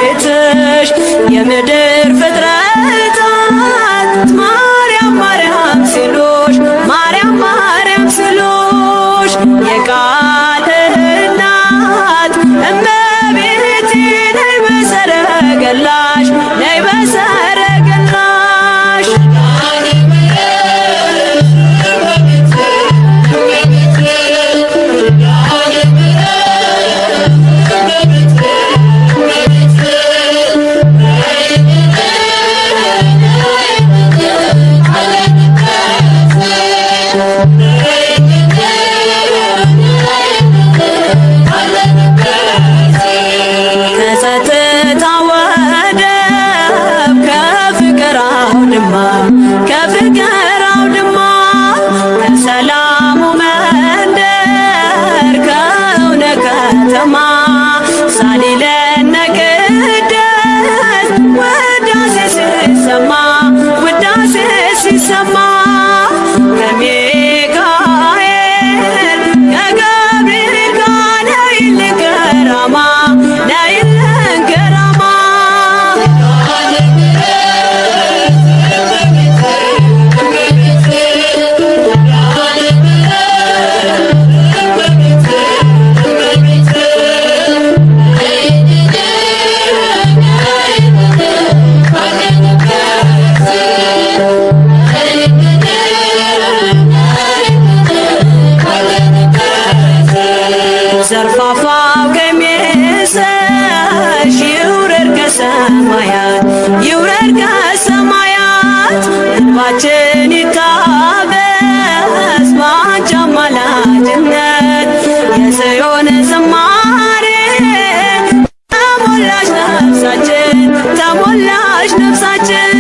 ቤትሽ የምድር ፍጥረታት ማርያም ማርያም ሲሉሽ ማርያም ማርያም ሲሉሽ የቃል እናት እመቤቴ ነይ በሰረገላሽ ነይ በሰረገላሽ ከፍቅር አውድማ ከሰላሙ መንደር ከእውነ ከተማ ሳሊለነ ቅደስ ውዳሴ ሲሰማ ውዳሴ ሲሰማ ከሚካኤል ከገብርኤል ጋር ነይልን ገራማ ነይልን ገራማ ዘርፋፋው ቀሚስሽ ይውረድ ከሰማያት ይውረድ ከሰማያት እንባችን ይታበስ በአንቺ አማላጅነት የጽዮን ዝማሬ ተሞላሽ ነፍሳችን ተሞላሽ ነፍሳችን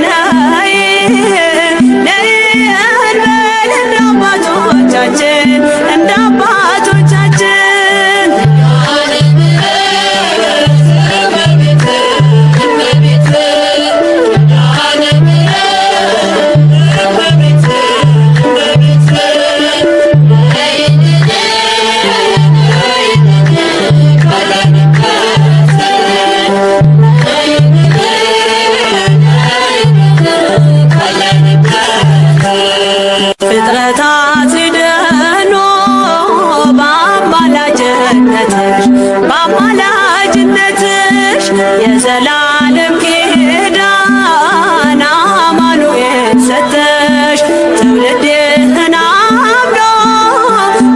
ነይ እንበል እንደ አባቶቻችን እንደ አባቶቻችን ፍጥረታት ሲደኑ በአማላጅነትሽ በአማላጅነትሽ የዘላለም ኪዳን አማኑኤል ሰጠሽ ትውልድህን አምኖ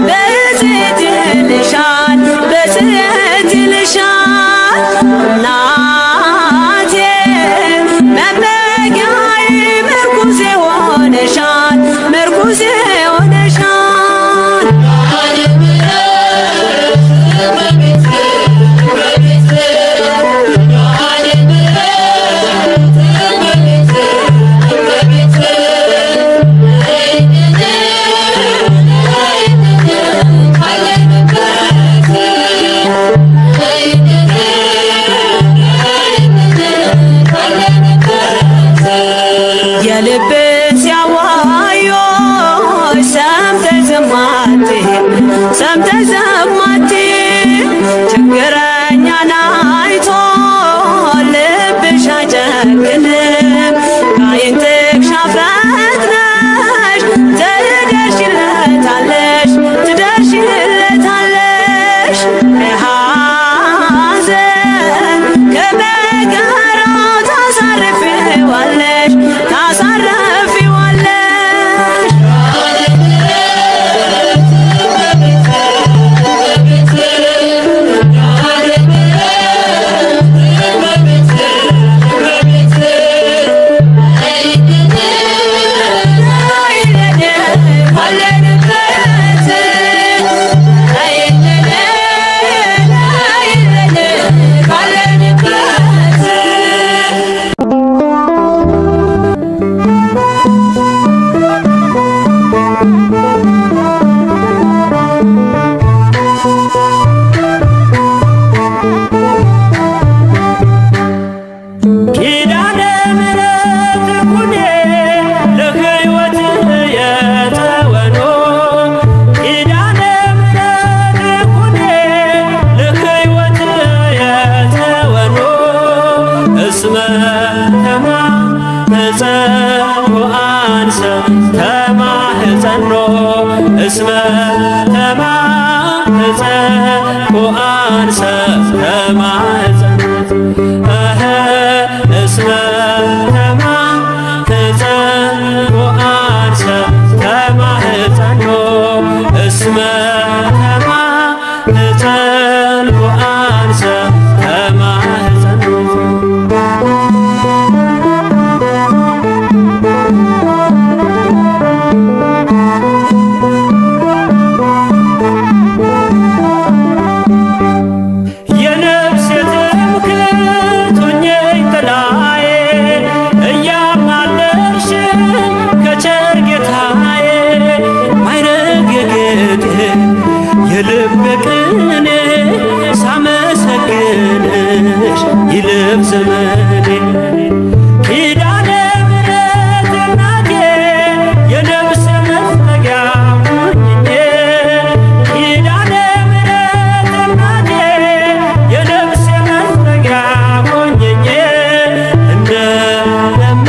በጽዮን ይልሻል በጽዮን ይልሻል እናቴ መመጊያዬ ምርኩዜ ሆነሻል ምርኩዜ ሆነሻል የልብን ሲያዋዮሽ ሰምተሽ ዝም አትይም ሰምተሽ ዝም አትይም ችግረኛን አይቶ ልብሽ አይጨክንም ከዓይን ጥቅሻ ፈጥነሽ ትደርሺለታለሽ ትደርሺለታለሽ ከሐዘን ከመከራ ታሳርፊዋለሽ ታሳርፊዋለሽ ተጸውዐንሰ ተማህፀኖ እስመ ተጸውዐንሰ ተማህፀኖ እስመ ተጸውዐንሰ ተማህፀኖ እስመ ተጸውዐንሰ ተማህፀኖ የልበቅኔ ሳመሰግንሽ ይለፍ ዘመኔ ኪዳነ ምሕረት እናቴ የነፍስ መጠጊያ ሁኚኝ ኪዳነ ምሕረት እናቴ የነፍስ መጠጊያ ሁኚኝ እንደለመንኩሽ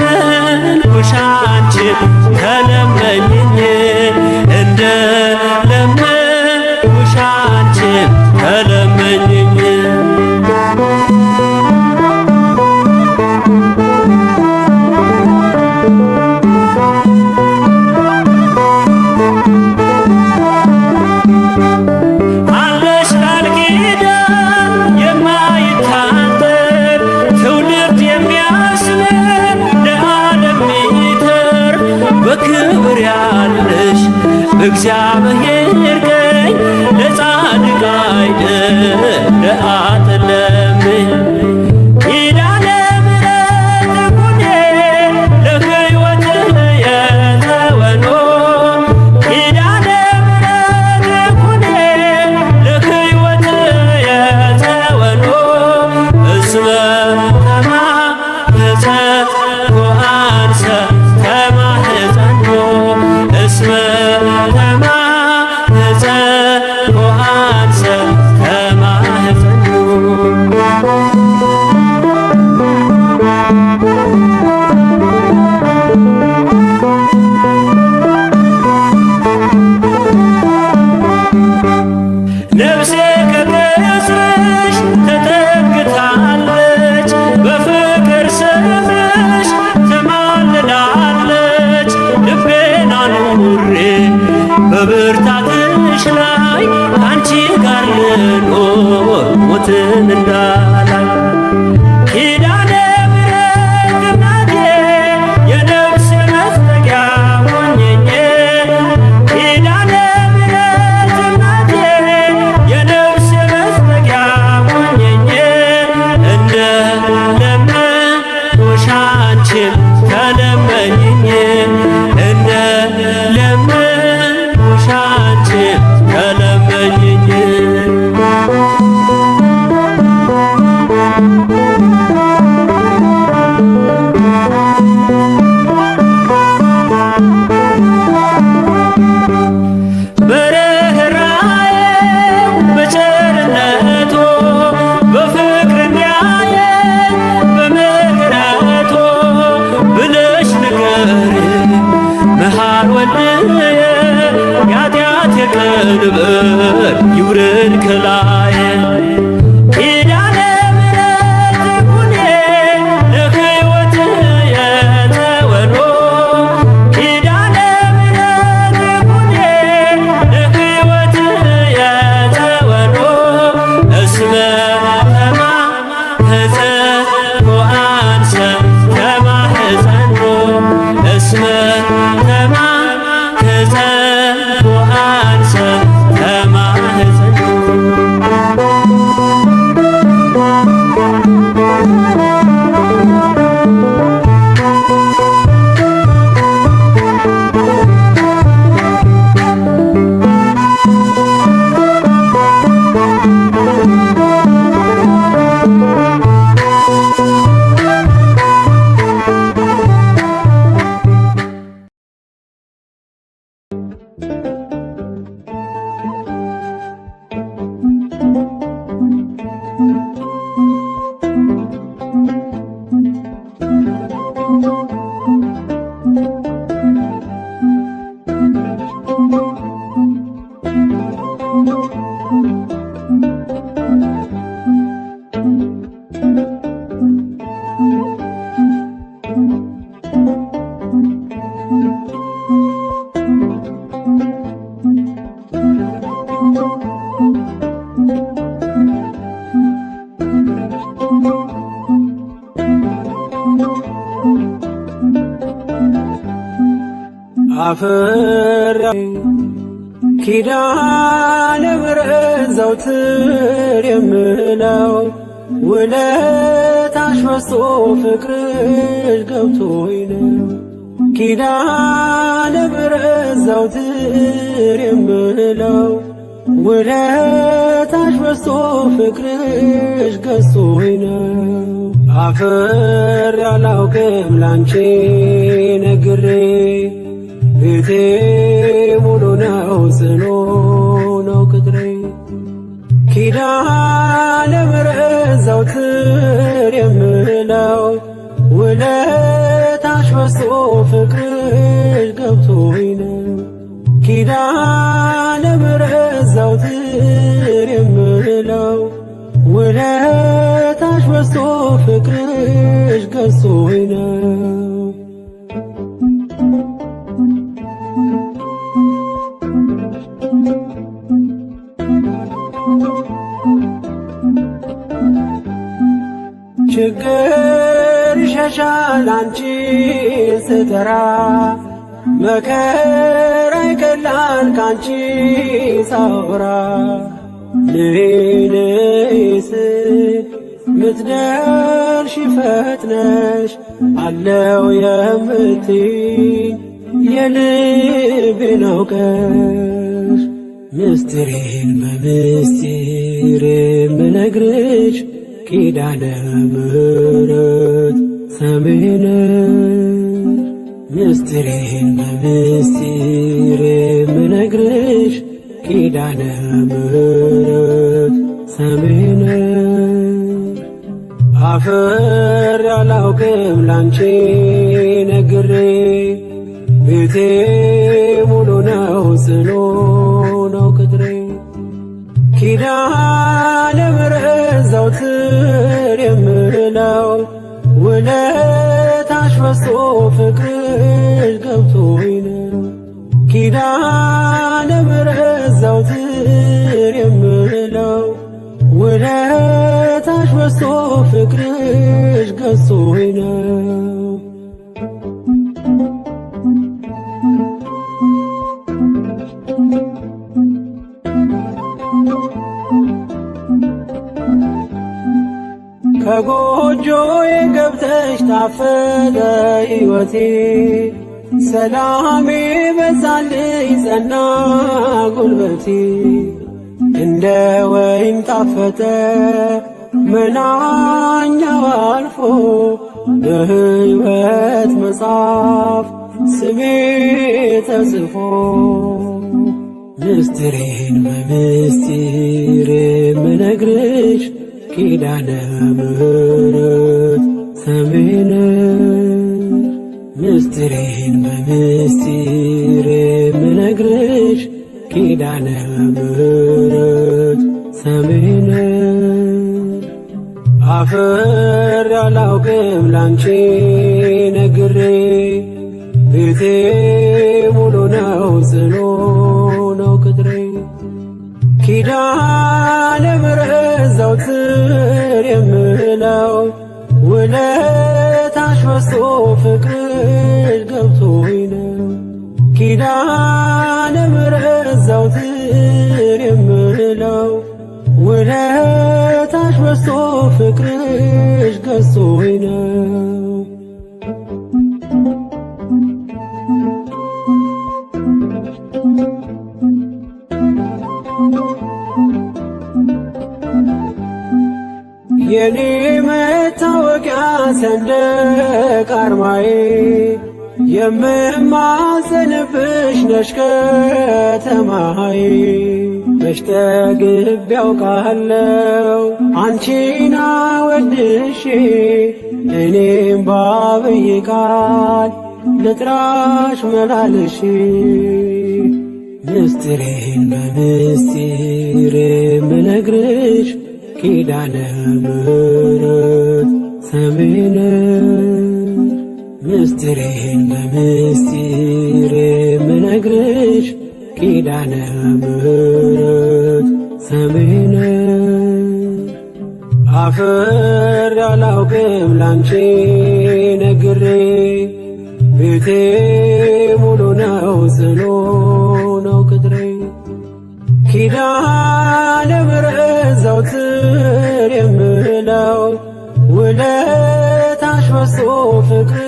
አንቺን ተለመኝኝ አንቺን ተለመኝኝ አለሽ ቃል ኪዳን የማይታጠር ትውልድ የሚያስምር ለዓለም የሚተርፍ በክብር ያለሽ በእግዚአብሔር ቀኝ ለጻድቅ አይደል ለአጥለምኝ ኪዳነ ምሕረት ኩኔ ለሕይወት የተወኖ ኪዳነ ምሕረት ኩኔ ለሕይወት የተወኖ እስመ ተጸውዐንሰ ተማህፀኖ እስመ አፈራኝ ኪዳነ ምሕረት ዘወትር የምለው ውለታሽ በዝቶ ፍቅርሽ ገብቶኝ ነው። ኪዳነ ምሕረት ዘወትር የምለው ውለታሽ በዝቶ ፍቅርሽ ገዝቶኝ ነው። አፍሬ አላውቅም ላንቺ ነግሬ ቤቴ ሙሉ ነው ጽኑ ነው ቅጥሬ። ኪዳነ ምሕረት ዘወትር የምለው ውለታሽ በዝቶ ፍቅርሽ ገብቶኝ ነው። ኪዳነ ምሕረት ዘወትር የምለው ውለታሽ በዝቶ ፍቅርሽ ገዝቶኝ ነው። ችግር ይሸሻል አንቺን ስጠራ መከራ ይቀላል ካንቺ ሳወራ። ነይ ስል ምትደርሺ ፈጥነሽ አለው የምትይኝ የልቤን አውቀሽ ምስጢሬን በምስጢር የምነግርሽ ኪዳነ ምሕረት ሰሚኝ ነሽ። ምስጢሬን በምስጢር የምነግርሽ ኪዳነ ምሕረት ሰሚኝ ነሽ። አፍሬ አላውቅም ላንቺ ነግሬ ቤቴ ሙሉ ነው ጽኑ ነው ቅጥሬ። ኪዳነ ምሕረት ዘወትር የምለው ውለታሽ በዝቶ ፍቅርሽ ገብቶኝ ነው። ኪዳነ ምሕረት ዘወትር የምለው ውለታሽ በዝቶ ፍቅርሽ ገዝቶኝ ነው። ከጎጆዬ ገብተሽ ታፈተ ሕይወቴ ሰላሜ በዛልኝ ጸና ጉልበቴ። እንደ ወይን ጣፈጠ መናኛው አልፎ በሕይወት መጽሐፍ ስሜ ተጽፎ። ምስጢሬን በምስጢር የምነግርሽ ኪዳነ ምሕረት ሰሚኝ ነሽ። ምስጢሬን በምስጢር የምነግርሽ ኪዳነ ምሕረት ሰሚኝ ነሽ። አፍሬ አላውቅም ላንቺ ነግሬ ቤቴ ሙሉ ነው ጽኑ ነው ቅጥሬ። ኪዳነ ምሕረት ዘወትር የምለው ውለታሽ በዝቶ ፍቅርሽ ገብቶኝ ነው። ኪዳነ ምሕረት ዘወትር የምለው ውለታሽ በዝቶ ፍቅርሽ ገዝቶኝ ነው። የኔ መታወቂያ ሰንደቅ ዓርማዬ የምማጸንብሽ ነሽ ከተማዬ። መች ጠግቤ አውቃለሁ አንቺን አወድሼ እኔም ባብዬ ቃል ልጥራሽ መላልሼ። ምስጢሬን በምስጢር የምነግርሽ ኪዳነ ምሕረት ሰሚኝ ነሽ። ምስጢሬን በምስጢር የምነግርሽ ኪዳነ ምሕረት ሰሚኝ ነሽ። አፍር ያላውቅም ላንቺ ነግሬ ቤቴ ሙሉ ነው ጽኑ ነው ቅጥሬ ኪዳነ ምሕረት ዘወትር የምለው ውለታሽ በዝቶ ፍቅርሽ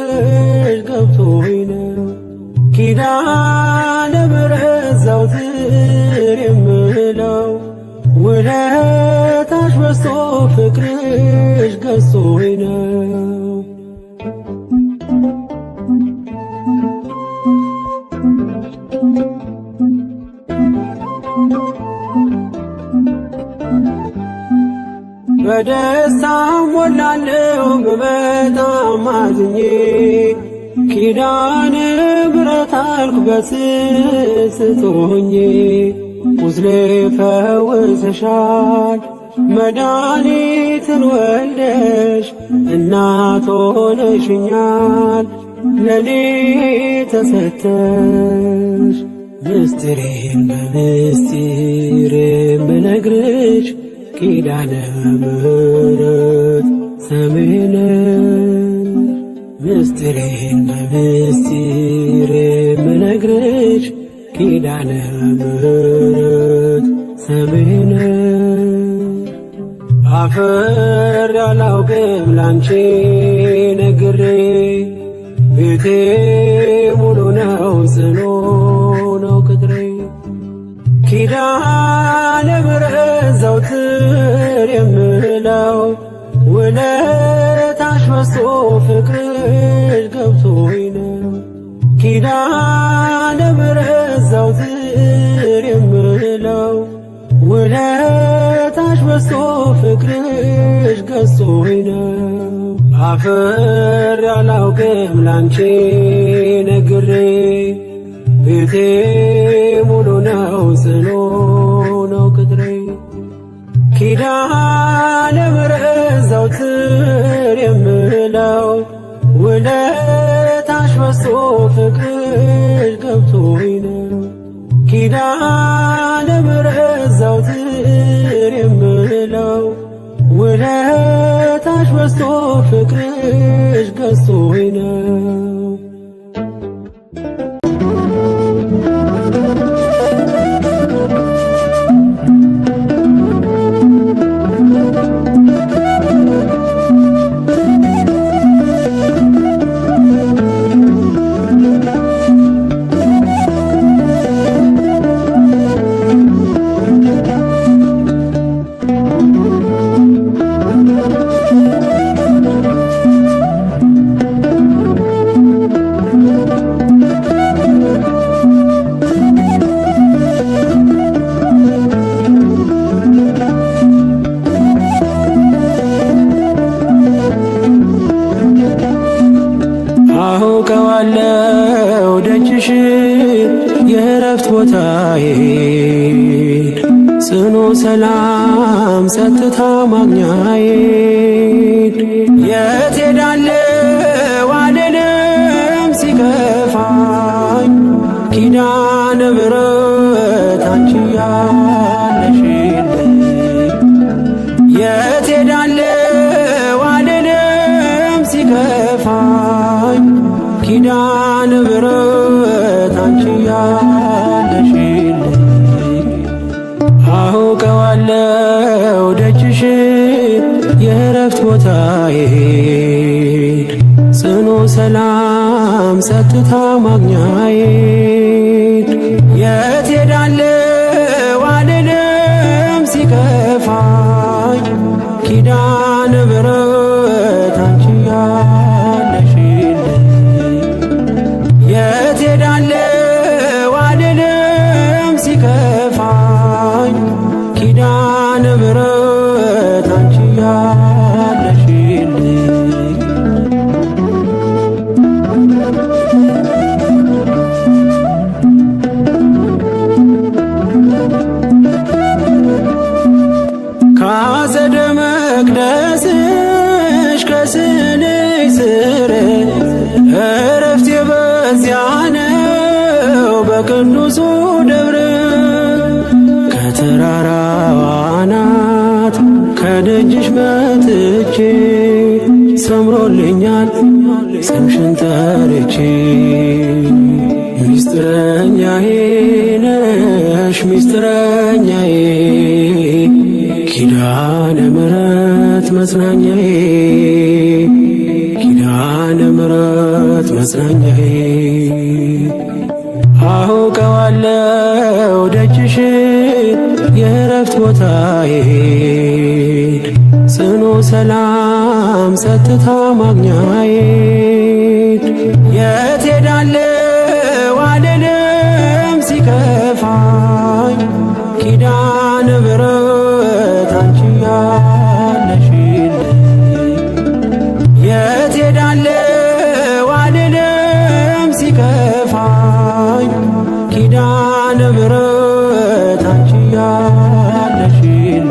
ገብቶኝ ነው ኪዳነ ምሕረት ዘወትር የምለው ውለታሽ በዝቶ ፍቅርሽ ገዝቶኝ ነው በደስታ ሞላለሁ በጣም አዝኜ ኪዳነ ምሕረት አልኩ በስስት ሆኜ ቁስሌ ፈውሰሻል መድኃኒትን ወልደሽ እናት ሆነሽኛል ለኔ ተሰተሽ ምስጢሬን በምስጢር የምነግርሽ ኪዳነ ምሕረት ሰሜን ምስጢሬን በምስጢር የምነግርሽ ኪዳነ ምሕረት ሰሜን አፍር ያላውቅም ላንቺ ነግሬ ቤቴ ሙሉ ነው ጽኑ ነው ቅጥሬ ኪዳነ ምሕረት ዘወትር የምለው ውለታሽ በዝቶ ፍቅርሽ ገብቶኝ ነው ኪዳነ ምሕረት ዘወትር የምለው ውለታሽ በዝቶ ፍቅርሽ ገዝቶኝ ነው አፍር ያላውቅም ላንቺ ነግሬ ቤቴ ሙሉ ነው ጽኑ ነው ቅጥሬ ኪዳነ ምሕረት ዘወትር የምለው ውለታሽ በዝቶ ፍቅርሽ ገብቶኝ ነው ኪዳነ ምሕረት ዘወትር የምለው ውለታሽ በዝቶ ፍቅርሽ ገዝቶኝ ነው አውቀዋለሁ ደጅሽ የእረፍት ቦታዬን ጽኑ ሰላም ጸጥታ ማግኛዬን የት ሄዳለሁ አልልም ሲከፋኝ ኪዳነ ምሕረት አንቺ ያለሽልኝ የት ሄዳለሁ አልልም ሲከፋኝ ኪዳነ ምሕረት አንቺ ያለሽልኝ አውቀዋለሁ ደጅሽ የእረፍት ቦታዬን ጽኑ ሰላም ጸጥታ ማግኛዬን የት ሄዳለሁ አልልም ሲከፋኝ ኪዳነ ምሕረት አንቺ ያለሽልኝ የት ሄዳለሁ አልልም ሲከፋኝ ኪዳነ ምሕረት አንቺ ያለሽልኝ ሰምሮልኛል ስምሽን ጠርቼ ሚስጥረኛዬ ነሽ ሚስጥረኛዬ ኪዳነ ምሕረት መጽናኛዬ ኪዳነ ምሕረት መጽናኛዬ አውቀዋለሁ ደጅሽን የእረፍት ቦታዬን ጽኑ ሰላም ጸጥታ ማግኛዬን የት ሄዳለሁ አልልም ሲከፋኝ ኪዳነ ምሕረት አንቺ ያለሽልኝ የት ሄዳለሁ አልልም ሲከፋኝ ኪዳነ ምሕረት አንቺ ያለሽልኝ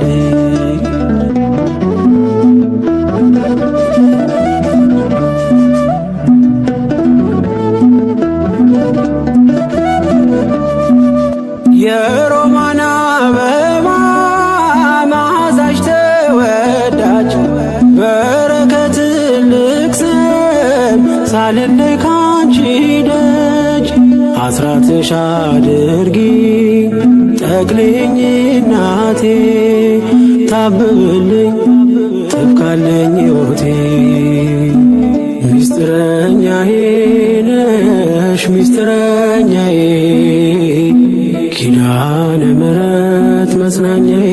የሮማን አበባ መዓዛሽ ተወዳጅ በረከት ልቅሰም ሳልለይ ካንቺ ደጅ አስራትሽ አድርጊ ጠቅልኝ እናቴ ታብብልኝ ትብካለኝ ሕይወቴ ሚስጥረኛዬ ነሽ ሚስጥረኛዬ ኪዳነ ምሕረት መጽናኛዬ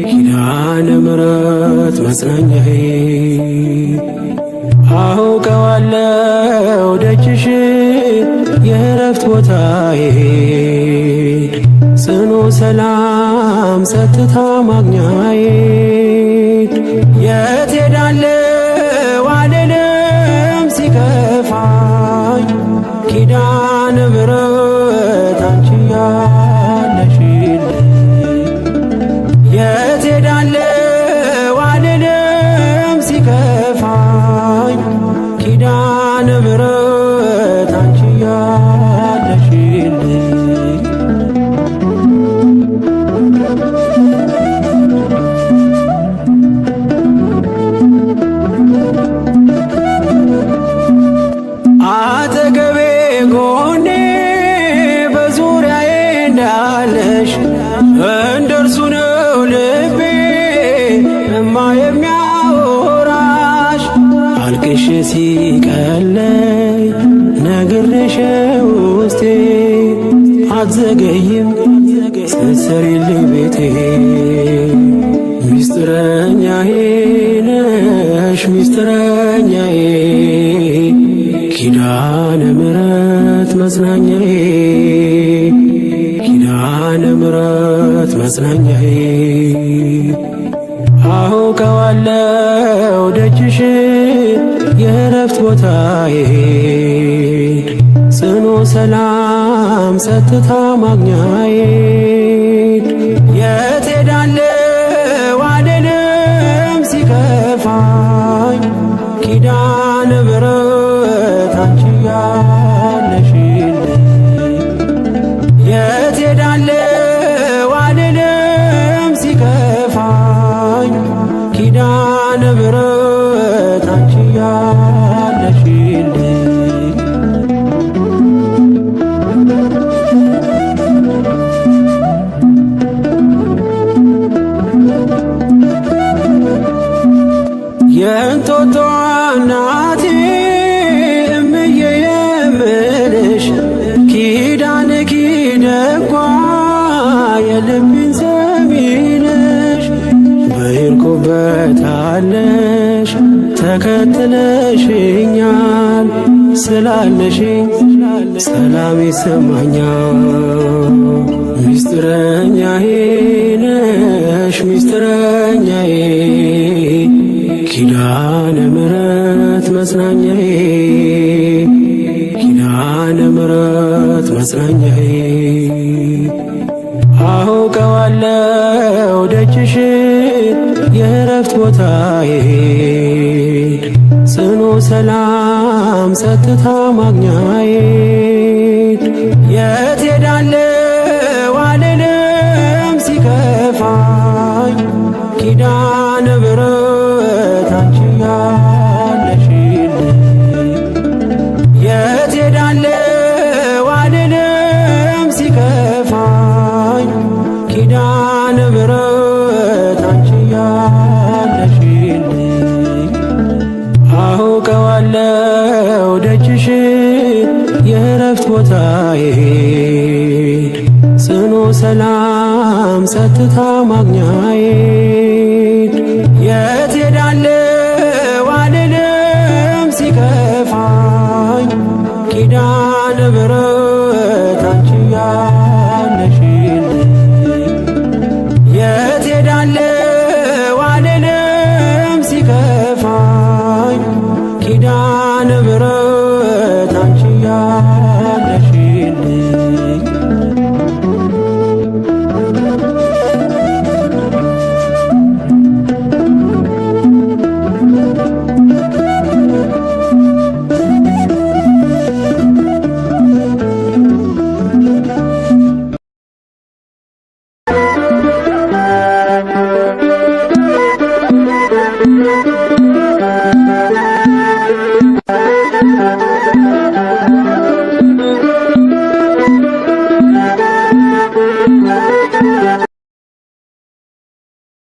ኪዳነ ምሕረት መጽናኛዬ አውቀዋለሁ ደጅሽን የእረፍት ቦታዬን ጽኑ ሰላም ጸጥታ ማግኛዬን የት ሄዳለሁ አልልም ሲከፋኝ ኪዳነ ምሕረት አንቺ ያለሽልኝ የት ሄዳለሁ አልልም ሲከፋኝ ኪዳነ ምሕረት አንቺ ያለሽልኝ አጠገቤ ጎኔ በዙሪያዬ እንዳለሽ እንደርሱ ነው ልቤ እማ የሚያወራሽ አልቅሽ ሲቀለይ ነግሬሽ ውስጤ አትዘገይም ስትሰሪልኝ ቤቴ ሚስጥረኛዬ ነሽ ሚስጥረኛዬ ኪዳነ ምሕረት መጽናኛዬ ኪዳነ ምሕረት መጽናኛዬ አውቀዋለሁ ደጅሽን የእረፍት ቦታዬን ጽኑ ሰላም ጸጥታ ማግኛዬን የት ሄዳለሁ አልልም ሲከፋኝ ኪዳነ ምሕረት አንቺ ያለሽልኝ የት ሄዳለሁ አልልም ሲከፋኝ ኪዳነ ምሕረት አንቺ ያለሽልኝ የእንጦጦ እናቴ እምዬ የምልሽ ኪዳንኪ ደጓ የልቤን ሰሚነሽ በሄድኩበት አለሽ ተከትለሽኛል ስላለሽኝ ሰላም ይሰማኛል ሚስጥረኛዬ ነሽ ሚስጥረኛዬ ኪዳነ ምሕረት መጽናኛዬ ኪዳነ ምሕረት መጽናኛዬ አውቀዋለሁ ደጅሽን የእረፍት ቦታዬን ጽኑ ሰላም ጸጥታ ማግኛዬን የት ሄዳለሁ አልልም ሲከፋኝ ኪዳነ ምሕረት መውጫዬ ጽኑ ሰላም ጸጥታ ማግኛዬ